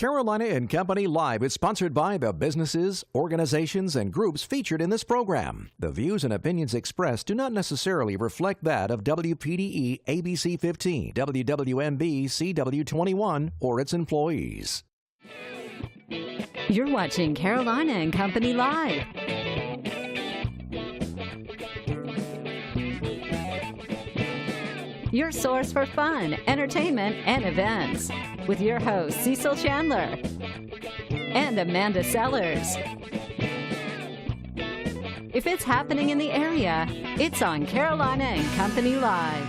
Carolina and Company Live is sponsored by the businesses, organizations, and groups featured in this program. The views and opinions expressed do not necessarily reflect that of WPDE ABC 15, WWMB CW21, or its employees. You're watching Carolina and Company Live. Your source for fun, entertainment, and events. With your hosts, Cecil Chandler and Amanda Sellers. If it's happening in the area, it's on Carolina and Company Live.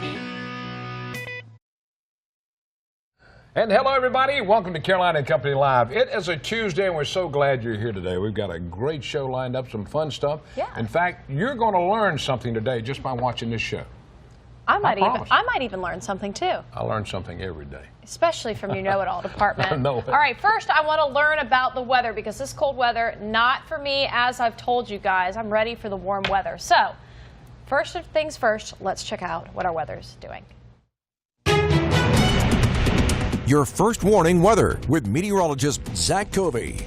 And hello, everybody. Welcome to Carolina and Company Live. It is a Tuesday, and we're so glad you're here today. We've got a great show lined up, some fun stuff. Yeah. In fact, you're going to learn something today just by watching this show. I might even learn something too. I learn something every day. Especially from your know-it-all department. I know it. All right, first I want to learn about the weather because this cold weather, not for me, as I've told you guys. I'm ready for the warm weather. So, first things first, let's check out what our weather's doing. Your first warning weather with meteorologist Zach Covey.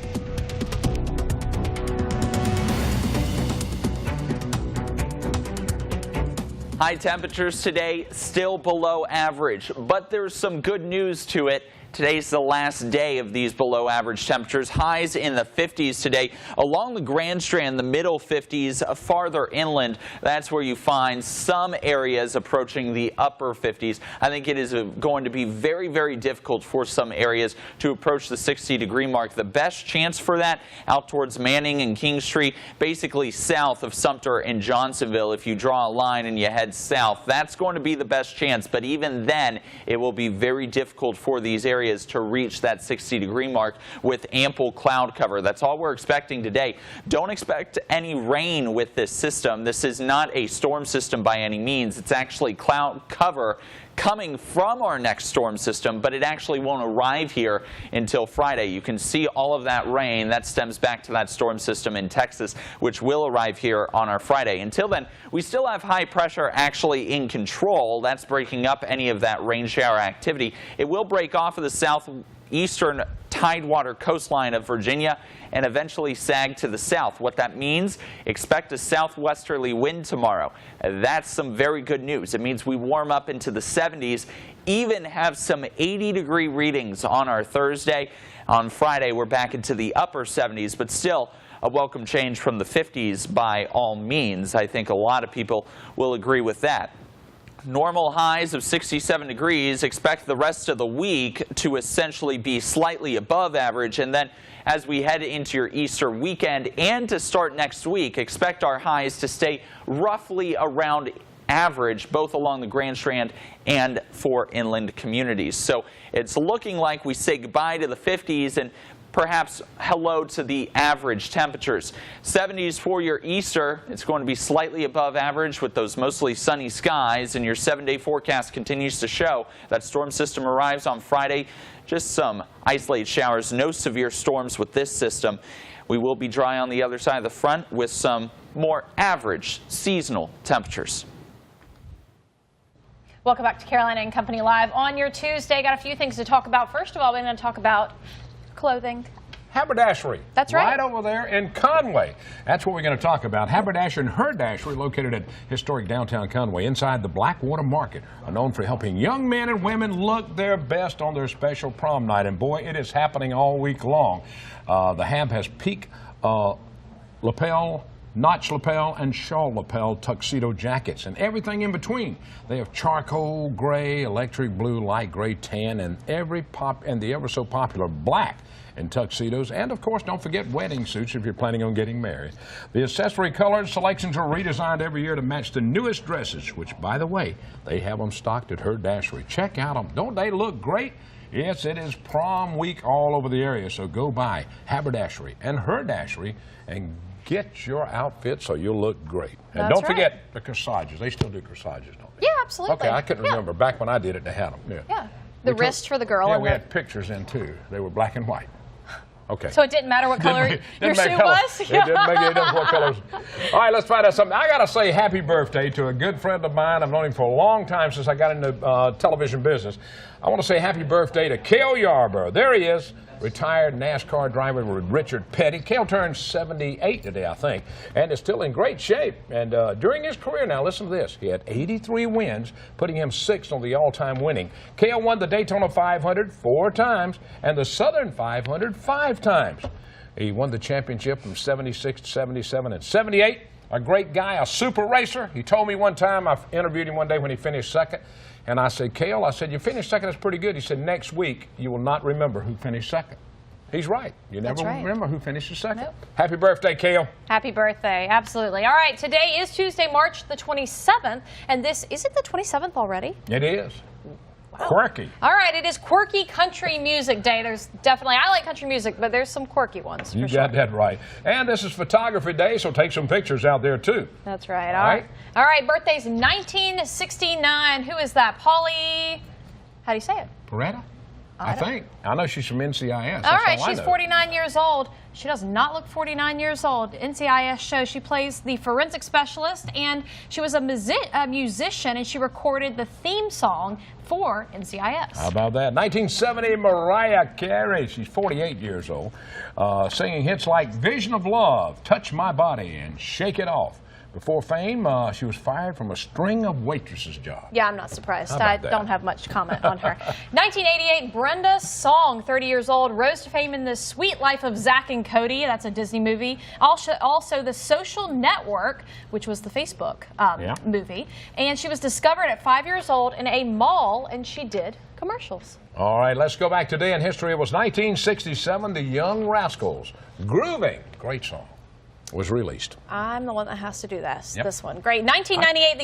High temperatures today still below average, but there's some good news to it. Today's the last day of these below average temperatures. Highs in the 50s today. Along the Grand Strand, the middle 50s. Farther inland, that's where you find some areas approaching the upper 50s. I think it is going to be very, very difficult for some areas to approach the 60-degree mark. The best chance for that out towards Manning and King Street, basically south of Sumter and Johnsonville. If you draw a line and you head south, that's going to be the best chance. But even then, it will be very difficult for these areas to reach that 60-degree mark with ample cloud cover. That's all we're expecting today. Don't expect any rain with this system. This is not a storm system by any means. It's actually cloud cover coming from our next storm system, but it actually won't arrive here until Friday. You can see all of that rain. That stems back to that storm system in Texas, which will arrive here on our Friday. Until then, we still have high pressure actually in control. That's breaking up any of that rain shower activity. It will break off of the southeastern tidewater coastline of Virginia and eventually sag to the south. What that means, expect a southwesterly wind tomorrow. That's some very good news. It means we warm up into the 70s, even have some 80-degree readings on our Thursday. On Friday, we're back into the upper 70s, but still a welcome change from the 50s by all means. I think a lot of people will agree with that. Normal highs of 67 degrees. Expect the rest of the week to essentially be slightly above average. And then as we head into your Easter weekend and to start next week, expect our highs to stay roughly around average, both along the Grand Strand and for inland communities. So it's looking like we say goodbye to the 50s and perhaps hello to the average temperatures. 70s for your Easter. It's going to be slightly above average with those mostly sunny skies, and your 7-day forecast continues to show that storm system arrives on Friday. Just some isolated showers, no severe storms with this system. We will be dry on the other side of the front with some more average seasonal temperatures. Welcome back to Carolina and Company Live on your Tuesday. Got a few things to talk about. First of all, we're going to talk about clothing. Haberdashery. That's right. Right over there in Conway. That's what we're going to talk about. Haberdashery and Herdashery, located at historic downtown Conway, inside the Blackwater Market, are known for helping young men and women look their best on their special prom night. And boy, it is happening all week long. The Hab has peak lapel, notch lapel, and shawl lapel tuxedo jackets, and everything in between. They have charcoal gray, electric blue, light gray, tan, and the ever so popular black in tuxedos, and of course don't forget wedding suits if you're planning on getting married. The accessory colors selections are redesigned every year to match the newest dresses, which, by the way, they have them stocked at Herdashery. Check out them. Don't they look great? Yes, it is prom week all over the area, so go by Haberdashery and Herdashery and get your outfit so you'll look great. And That's don't right. forget the corsages. They still do corsages, don't they? Yeah, absolutely. Okay, I couldn't remember. Back when I did it, they had them. Yeah. The wrist for the girl. Yeah, and we had pictures in too. They were black and white. Okay. So it didn't matter what color your suit was? It didn't make any difference what colors. All right, let's find out something. I got to say happy birthday to a good friend of mine. I've known him for a long time, since I got into television business. I want to say happy birthday to Cale Yarborough. There he is. retired NASCAR driver Richard Petty. Cale turned 78 today, I think, and is still in great shape. And during his career, now listen to this, he had 83 wins, putting him 6th on the all-time winning. Cale won the Daytona 500 4 times and the Southern 500 5 times. He won the championship from 76 to 77 and 78. A great guy, a super racer. He told me one time, I interviewed him one day when he finished 2nd, and I said, Cale, I said, you finished 2nd, that's pretty good. He said, next week, you will not remember who finished 2nd. He's right. You never remember who finished 2nd. Nope. Happy birthday, Cale. Happy birthday. Absolutely. All right, today is Tuesday, March the 27th, and is it the 27th already? It is. Quirky. All right, it is Quirky Country Music Day. There's definitely, I like country music, but there's some quirky ones. You got that right. And this is Photography Day, so take some pictures out there, too. That's right. All right. All right, birthday's 1969. Who is that? Polly, how do you say it? Peretta? I think. I know she's from NCIS. All right, she's 49 years old. She does not look 49 years old. NCIS shows she plays the forensic specialist, and she was a musician, and she recorded the theme song for NCIS. How about that? 1970, Mariah Carey. She's 48 years old, singing hits like Vision of Love, Touch My Body, and Shake It Off. Before fame, she was fired from a string of waitresses' jobs. Yeah, I'm not surprised. I don't have much comment on her. 1988, Brenda Song, 30 years old, rose to fame in The Sweet Life of Zack and Cody. That's a Disney movie. Also, The Social Network, which was the Facebook movie. And she was discovered at 5 years old in a mall, and she did commercials. All right, let's go back today in history. It was 1967, The Young Rascals, Grooving, great song, was released. I'm the one that has to do this one. Great. 1998,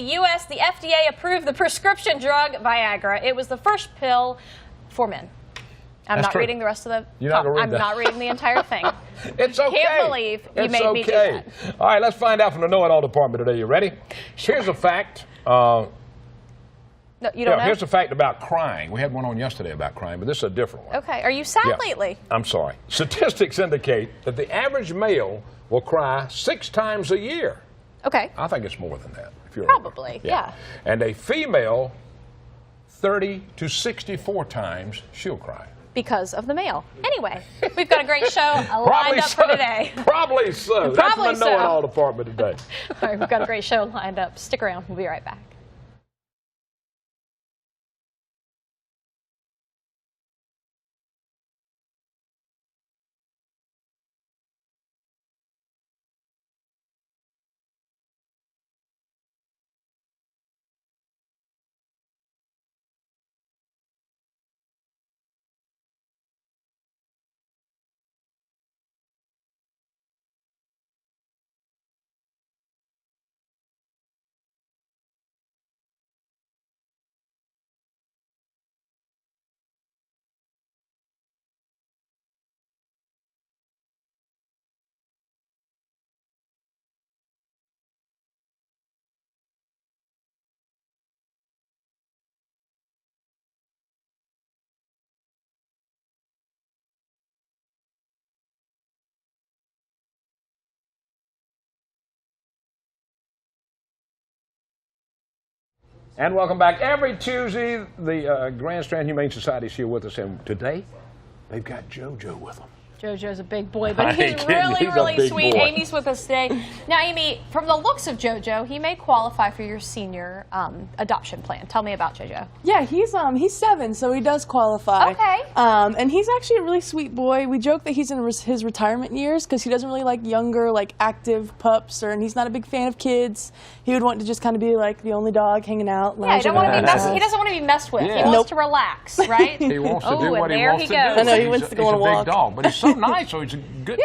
the FDA approved the prescription drug Viagra. It was the first pill for men. I'm not reading the rest of the I'm not reading the entire thing. It's okay. Can't believe you made me do that. All right, let's find out from the Know-It-All department today. You ready? Sure. Here's a fact. No, you don't know? Here's a fact about crying. We had one on yesterday about crying, but this is a different one. Okay. Are you sad lately? I'm sorry. Statistics indicate that the average male will cry 6 times a year. Okay. I think it's more than that. If you're Probably, yeah. And a female, 30 to 64 times she'll cry. Because of the male. Anyway, we've got a great show lined up for today. Probably so. That's my Know-It-All department today. All right, we've got a great show lined up. Stick around. We'll be right back. And welcome back. Every Tuesday, the Grand Strand Humane Society is here with us, and today they've got JoJo with them. JoJo's a big boy, but he's really sweet. Boy. Amy's with us today. Now, Amy, from the looks of JoJo, he may qualify for your senior adoption plan. Tell me about JoJo. Yeah, he's 7, so he does qualify. Okay. And he's actually a really sweet boy. We joke that he's in his retirement years because he doesn't really like younger, like active pups, and he's not a big fan of kids. He would want to just kind of be like the only dog hanging out. Yeah, he doesn't want to be messed with. Yeah. He wants to relax, right? He wants to do what he wants to do. I know, he wants to go on a walk. He's a big dog, but he's so nice, so he's a good,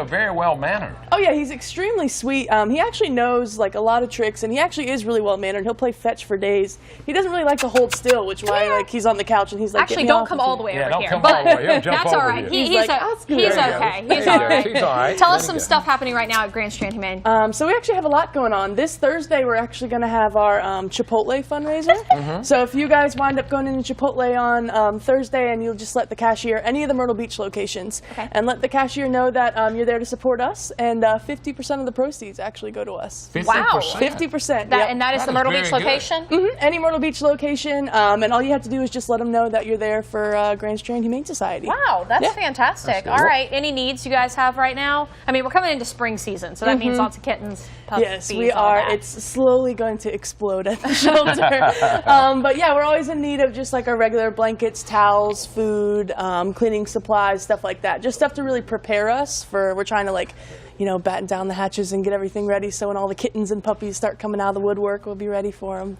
very well-mannered. Oh, yeah, he's extremely sweet. He actually knows, like, a lot of tricks, and he actually is really well-mannered. He'll play fetch for days. He doesn't really like to hold still, which is why, like, he's on the couch, and he's like, actually, don't come all the way over here. Don't come all the way. He'll jump that's all right. over He's like, okay. He's all right. He's all right. Tell us some stuff happening right now at Grand Strand Humane. So we actually have a lot going on. This Thursday, we're actually going to have our Chipotle fundraiser. So if you guys wind up going into Chipotle on Thursday, and you'll just let the cashier, any of the Myrtle Beach locations, and let the cashier know that you're there to support us, and 50% of the proceeds actually go to us. 50%? Wow. 50%. That, yep. and that is That the is Myrtle very Beach good. location? Any Myrtle Beach location, and all you have to do is just let them know that you're there for Grand Strand Humane Society. Wow, that's Yeah. fantastic. That's All cool. right, any needs you guys have right now? I mean, we're coming into spring season, so that means lots of kittens, puppies, Yes, we all are. that. It's slowly going to explode at the shelter. But yeah, we're always in need of just like our regular blankets, towels, food, cleaning supplies, stuff like that. Just stuff to really prepare us for, we're trying to like, you know, batten down the hatches and get everything ready so when all the kittens and puppies start coming out of the woodwork, we'll be ready for them.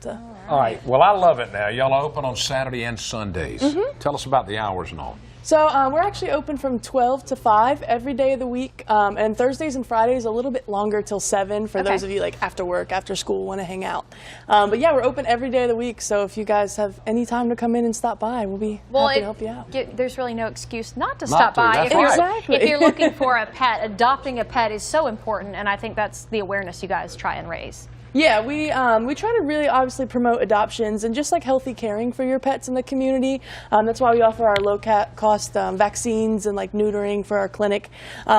All right. Well, I love it now. Y'all are open on Saturday and Sundays. Tell us about the hours and all. So we're actually open from 12 to 5 every day of the week, and Thursdays and Fridays a little bit longer till 7 for those of you like after work, after school, want to hang out. But yeah, we're open every day of the week, so if you guys have any time to come in and stop by, we'll be happy to help you out. There's really no excuse not to Not stop to, by. that's If you're, right. Exactly. if you're looking for a pet, adopting a pet is so important, and I think that's the awareness you guys try and raise. Yeah, we try to really obviously promote adoptions and just like healthy caring for your pets in the community. That's why we offer our low-cost vaccines and like neutering for our clinic.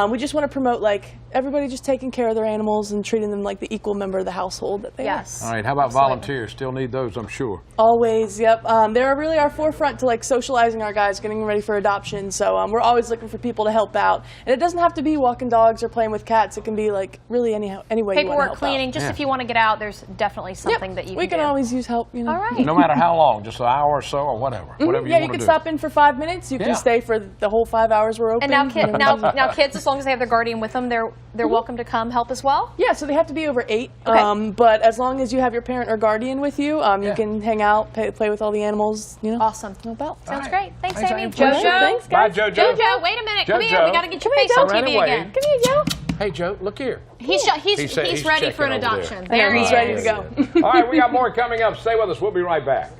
We just want to promote like everybody just taking care of their animals and treating them like the equal member of the household that they Yes. All right. How about volunteers? Still need those, I'm sure. are. Always, yep. They're really our forefront to like socializing our guys, getting ready for adoption. So we're always looking for people to help out. And it doesn't have to be walking dogs or playing with cats. It can be like really any way you want to Paperwork, help cleaning, just Yeah. if you want to get out, there's definitely something that you we can can do. always use help, you know. All right. No matter how long, just an hour or so or whatever. Whatever Yeah, you you want can to do. stop in for 5 minutes. You Yeah. can stay for the whole 5 hours we're open. And now kids, as long as they have their guardian with them, they're welcome to come help as well? Yeah, so they have to be over 8. Okay. But as long as you have your parent or guardian with you, Yeah. you can hang out, play with all the animals, you know. Awesome. Help out. Sounds right. great. Thanks, Thanks, Amy. Amy. Jojo. Thanks, Bye, guys. JoJo. Jojo, wait a minute. Come here. Jojo. We got to get your Come face here, on Joe. TV Right away. again. Come here, Joe. Hey, Joe, look here. He's ready for an checking over adoption. there. There he He's is. ready to go. All right, we got more coming up. Stay with us. We'll be right back.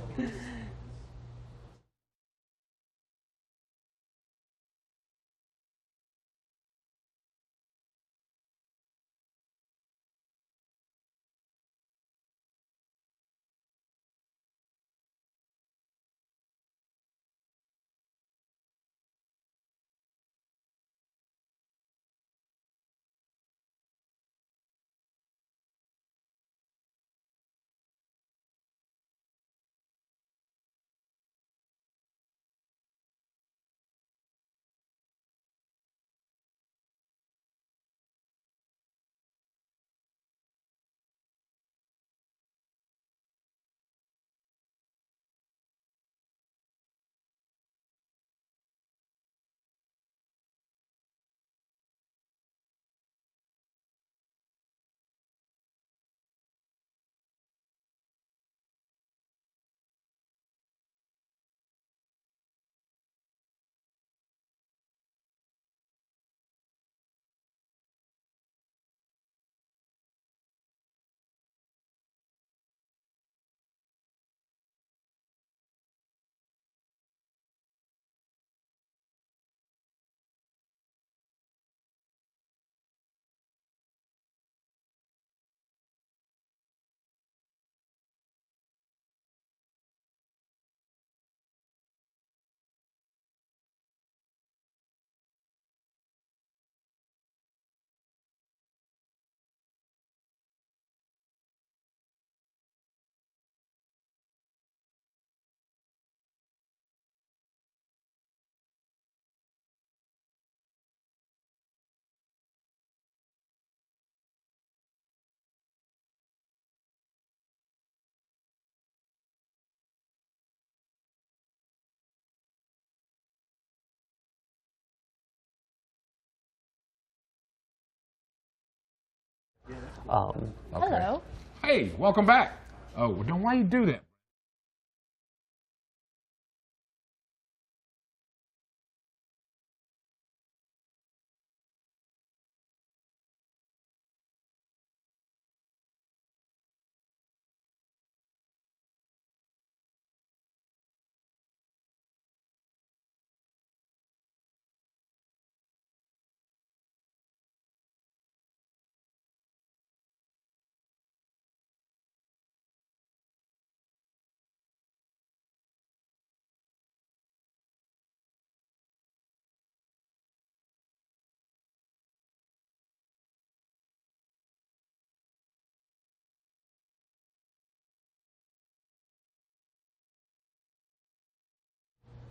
Hello. Hey, welcome back. Oh, well, then why you do that?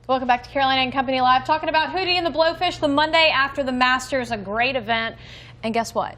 Welcome back to Carolina and Company Live, talking about Hootie and the Blowfish the Monday after the Masters, a great event. And guess what?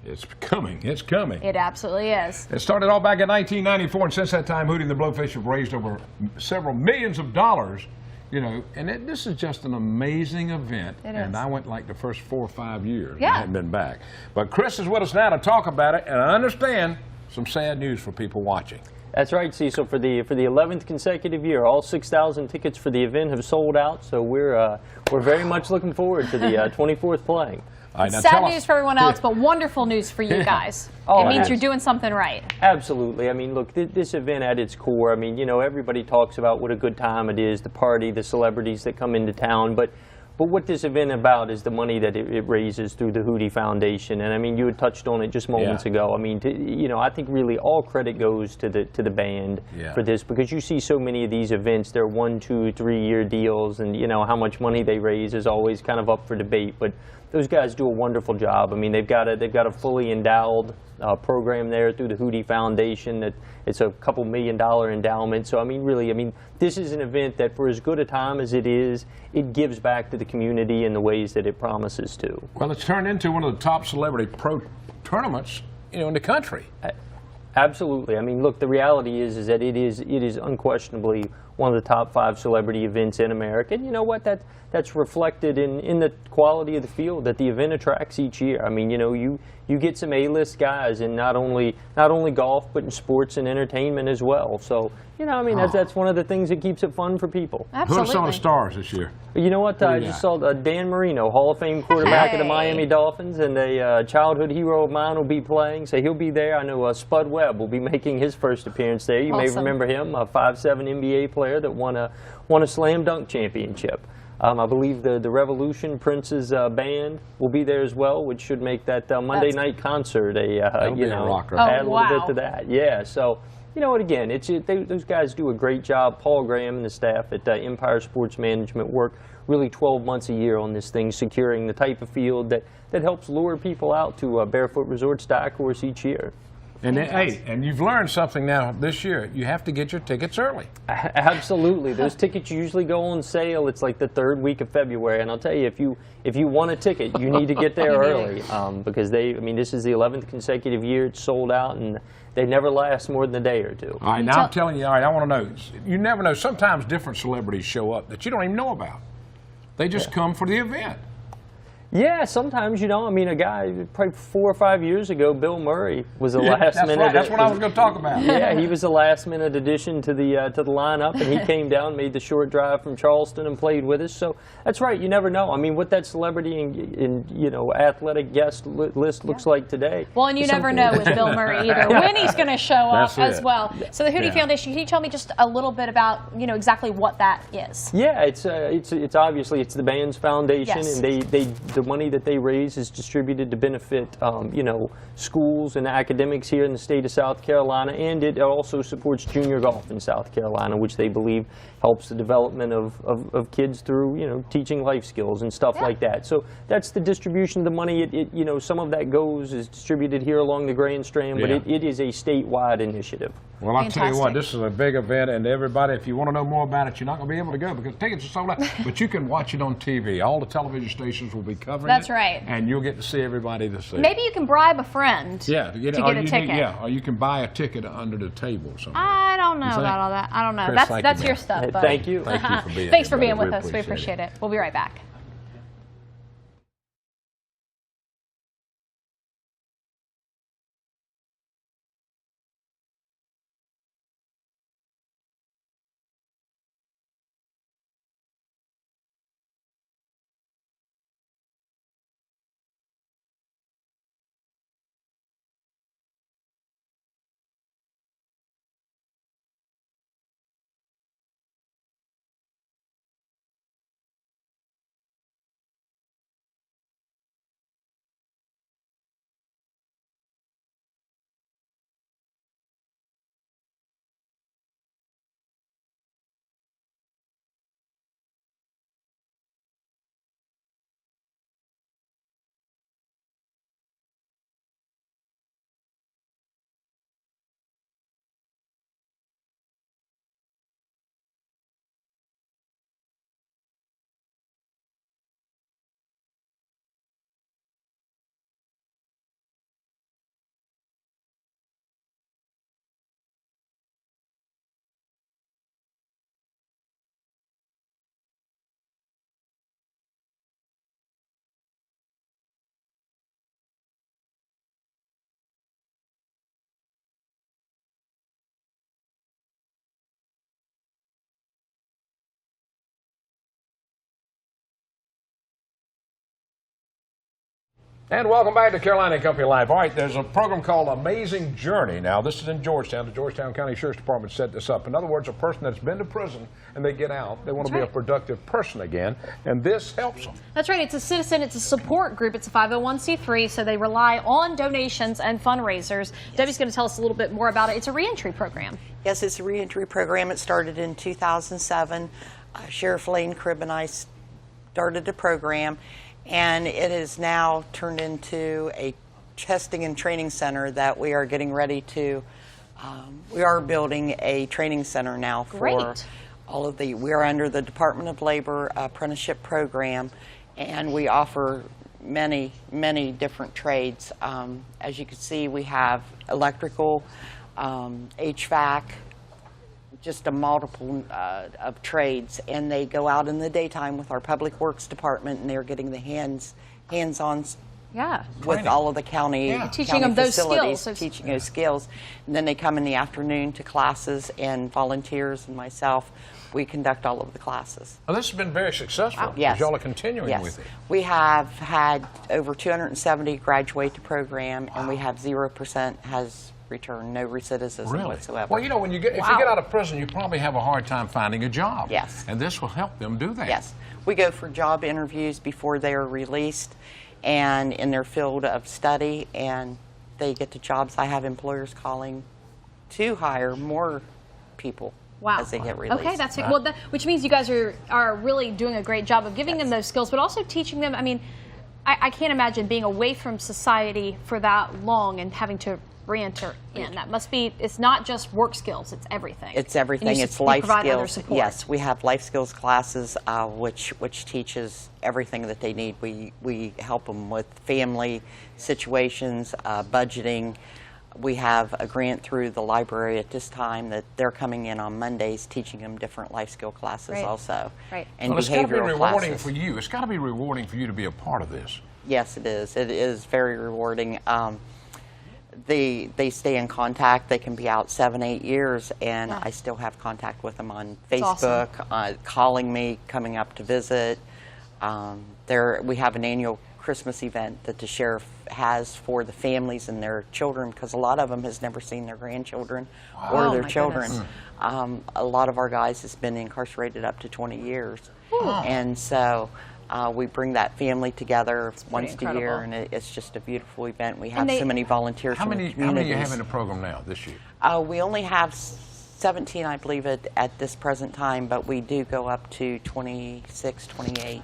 It's coming. It's coming. It absolutely is. It started all back in 1994, and since that time, Hootie and the Blowfish have raised over several millions of dollars. You know, and this is just an amazing event. It and is. I went like the first 4 or 5 years. Yeah. I hadn't been back. But Chris is with us now to talk about it, and I understand some sad news for people watching. That's right, Cecil. For the 11th consecutive year, all 6,000 tickets for the event have sold out. So we're very much looking forward to the 24th playing. All right, now Sad tell us- news for everyone else, but wonderful news for you guys. Oh, it means yes. you're doing something right. Absolutely. I mean, look, this event at its core, I mean, you know, everybody talks about what a good time it is, the party, the celebrities that come into town, but what this event about is the money that it raises through the Hootie Foundation. And I mean, you had touched on it just moments ago. I mean, you know, I think really all credit goes to the band for this, because you see so many of these events, they're 1, 2, 3 year deals, and you know how much money they raise is always kind of up for debate. But those guys do a wonderful job. I mean, they've got a fully endowed program there through the Hootie Foundation. That it's a couple $1 million endowment. So I mean, really, I mean, this is an event that, for as good a time as it is, it gives back to the community in the ways that it promises to. Well, it's turned into one of the top celebrity pro tournaments, you know, in the country. Absolutely. I mean, look, the reality is that it is unquestionably one of the top 5 celebrity events in America. And you know what? That's reflected in the quality of the field that the event attracts each year. I mean, you know, you get some A-list guys in not only golf, but in sports and entertainment as well. So, you know, I mean, that's one of the things that keeps it fun for people. Absolutely. Who are some of the stars this year? You know what? I just saw Dan Marino, Hall of Fame quarterback of the Miami Dolphins, and a childhood hero of mine will be playing, so he'll be there. I know Spud Webb will be making his first appearance there. You may remember him, a 5'7" NBA player that won a slam dunk championship. I believe the Revolution Prince's band will be there as well, which should make that Monday night concert add a little bit to that. Yeah, so. You know what, again, those guys do a great job. Paul Graham and the staff at Empire Sports Management work really 12 months a year on this thing, securing the type of field that helps lure people out to Barefoot Resorts to course each year. And hey, and you've learned something now this year. You have to get your tickets early. Absolutely. Those tickets usually go on sale. It's like the 3rd week of February. And I'll tell you, if you want a ticket, you need to get there early because this is the 11th consecutive year it's sold out, and they never last more than a day or two. All right, now I'm telling you, all right, I want to know. You never know. Sometimes different celebrities show up that you don't even know about. They just come for the event. Yeah, sometimes, you know, I mean, a guy probably 4 or 5 years ago, Bill Murray was a last minute. Right. That's what I was going to talk about. Yeah, he was a last minute addition to the lineup, and he came down, made the short drive from Charleston, and played with us. So that's right. You never know. I mean, what that celebrity and you know, athletic guest list looks like today. Well, and you never know with Bill Murray either when he's going to show up as well. So the Hootie Foundation, can you tell me just a little bit about, you know, exactly what that is? Yeah, it's obviously it's the band's foundation, Yes. and the money that they raise is distributed to benefit you know, schools and academics here in the state of South Carolina, and it also supports junior golf in South Carolina, which they believe helps the development of kids through, you know, teaching life skills and stuff like that. So that's the distribution of the money. You know, some of that is distributed here along the Grand Strand, but it is a statewide initiative. Well, I'll tell you what, this is a big event, and everybody, if you want to know more about it, you're not going to be able to go because tickets are sold out. But you can watch it on TV. All the television stations will be covering it. That's right. And you'll get to see everybody to see it. Maybe you can bribe a friend to get a ticket. Or you can buy a ticket under the table or something. I don't know about all that. I don't know. Chris, That's your stuff. Buddy. Thank you. Thank you for being here. Thanks for being with We us. We appreciate it. We'll be right back. And welcome back to Carolina Company Live. All right, there's a program called Amazing Journey. Now, this is in Georgetown. The Georgetown County Sheriff's Department set this up. In other words, a person that's been to prison and they get out, they want to be a productive person again, and this helps them. That's right. It's a citizen, it's a support group. It's a 501c3, so they rely on donations and fundraisers. Debbie's going to tell us a little bit more about it. It's a reentry program. Yes, it's a reentry program. It started in 2007. Sheriff Lane Cribb and I started the program, and it is now turned into a testing and training center that we are getting ready to, we are building a training center now for all of the, we are under the Department of Labor apprenticeship program, and we offer many, many different trades. As you can see, we have electrical, HVAC, just a multiple of trades, and they go out in the daytime with our Public Works Department, and they're getting the hands-on with all of the county, teaching them those facilities, skills. teaching those skills. And then they come in the afternoon to classes, and volunteers and myself, we conduct all of the classes. Well, this has been very successful. Yes. Y'all are continuing with it. We have had over 270 graduate the program, and we have 0% has returned, no recidivism whatsoever. Well, you know, when you get, if you get out of prison, you probably have a hard time finding a job. Yes. And this will help them do that. Yes. We go for job interviews before they are released and in their field of study, and they get to jobs. I have employers calling to hire more people as they get released. Okay, that's it. Well, which means you guys are really doing a great job of giving them those skills, but also teaching them. I mean, I can't imagine being away from society for that long and having to re-enter in. That must be, it's not just work skills, it's everything. It's everything. It's life skills. Yes, we have life skills classes, which teaches everything that they need. We help them with family situations, budgeting. We have a grant through the library at this time that they're coming in on Mondays, teaching them different life skill classes also. And well, it's got to be behavioral rewarding classes. for you. It's got to be rewarding for you to be a part of this. Yes, it is. It is very rewarding. They stay in contact. They can be out 7-8 years, and I still have contact with them on Facebook, calling me, coming up to visit. We have an annual Christmas event that the sheriff has for the families and their children, because a lot of them has never seen their grandchildren or their children. A lot of our guys has been incarcerated up to 20 years, and so we bring that family together once a year, and it's just a beautiful event. We have so many volunteers from the communities. How many do you have in the program now this year? We only have 17, I believe, at this present time, but we do go up to 26, 28.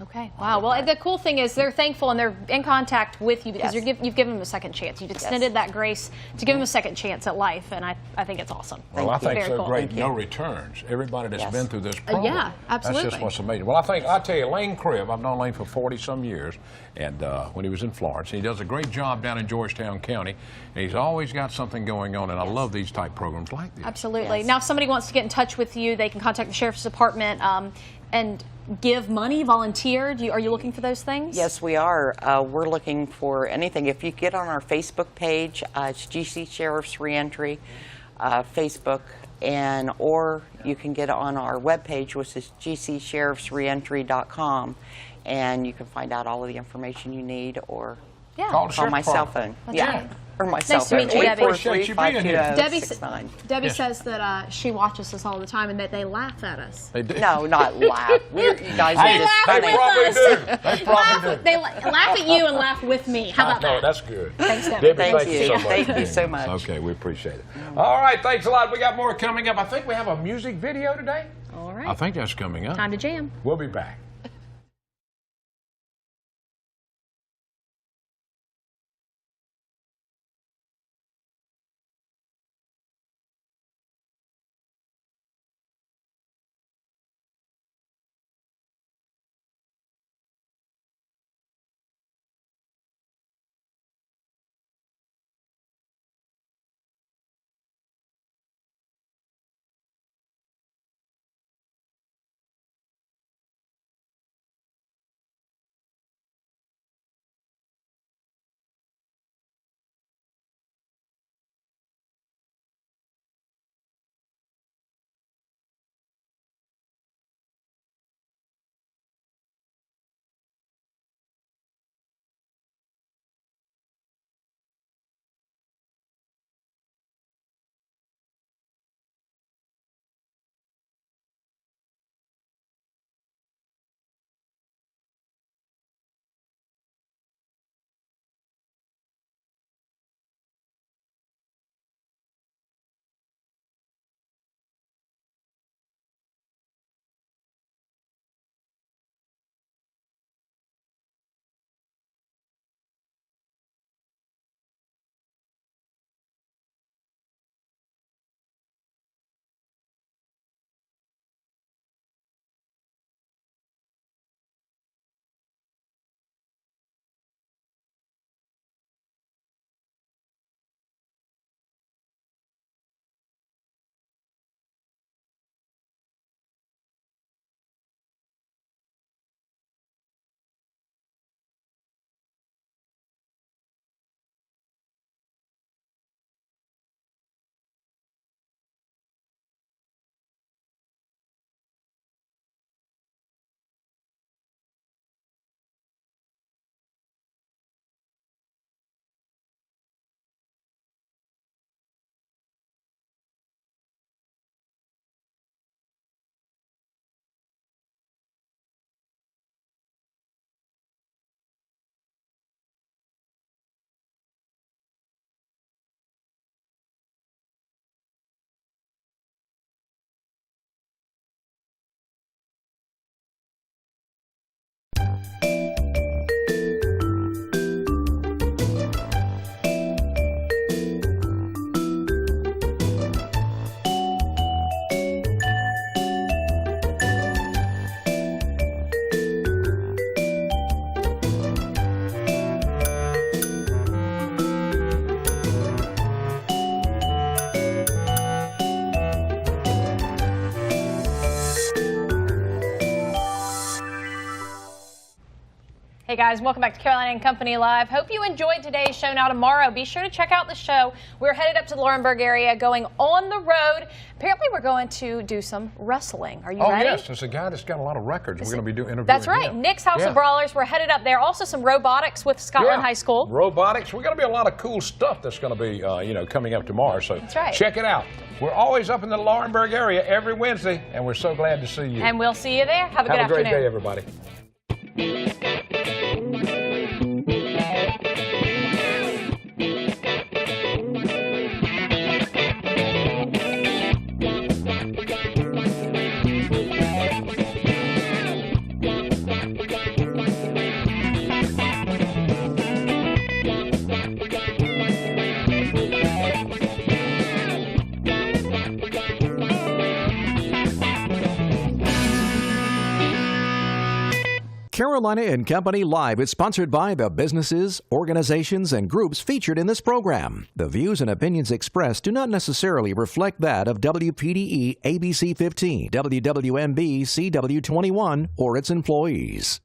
Okay. Wow. Well, the cool thing is they're thankful and they're in contact with you because you've given them a second chance. You've extended that grace to give them a second chance at life, and I think it's awesome. Well, I think Very so cool. great. No returns. Everybody that's been through this program. Yeah, absolutely. That's just what's amazing. Well, I tell you, Lane Cribb, I've known Lane for 40-some years, and when he was in Florence, he does a great job down in Georgetown County, and he's always got something going on, and I love these type programs like this. Absolutely. Now, if somebody wants to get in touch with you, they can contact the Sheriff's Department and give money, volunteer. Are you looking for those things? Yes, we are. We're looking for anything. If you get on our Facebook page, it's GC Sheriff's Reentry Facebook, or you can get on our webpage, which is gcsheriffsreentry.com, and you can find out all of the information you need, or call my cell phone. Or my cell phone. Nice to meet you, Debbie. Debbie Yes. says that she watches us all the time and that they laugh at us. They do. No, not laugh. You guys are just They funny. probably do. They probably do. They laugh at you and laugh with me. How about that? That's good. Thanks, Debbie. Thank you so much. Thank you so much. Okay, we appreciate it. All right, thanks a lot. We got more coming up. I think we have a music video today. All right. I think that's coming up. Time to jam. We'll be back. Hey guys, welcome back to Carolina and Company Live. Hope you enjoyed today's show. Now tomorrow, be sure to check out the show. We're headed up to the Laurinburg area, going on the road. Apparently, we're going to do some wrestling. Are you ready? Oh yes, there's a guy that's got a lot of records. We're going to be interviewing. That's right. him. Nick's House of Brawlers. We're headed up there. Also, some robotics with Scotland High School. Robotics. We're going to be a lot of cool stuff that's going to be, coming up tomorrow. So That's right. check it out. We're always up in the Laurinburg area every Wednesday, and we're so glad to see you. And we'll see you there. Have a good afternoon. Have a great day, everybody. Carolina and Company Live is sponsored by the businesses, organizations, and groups featured in this program. The views and opinions expressed do not necessarily reflect that of WPDE ABC 15, WWMB CW 21, or its employees.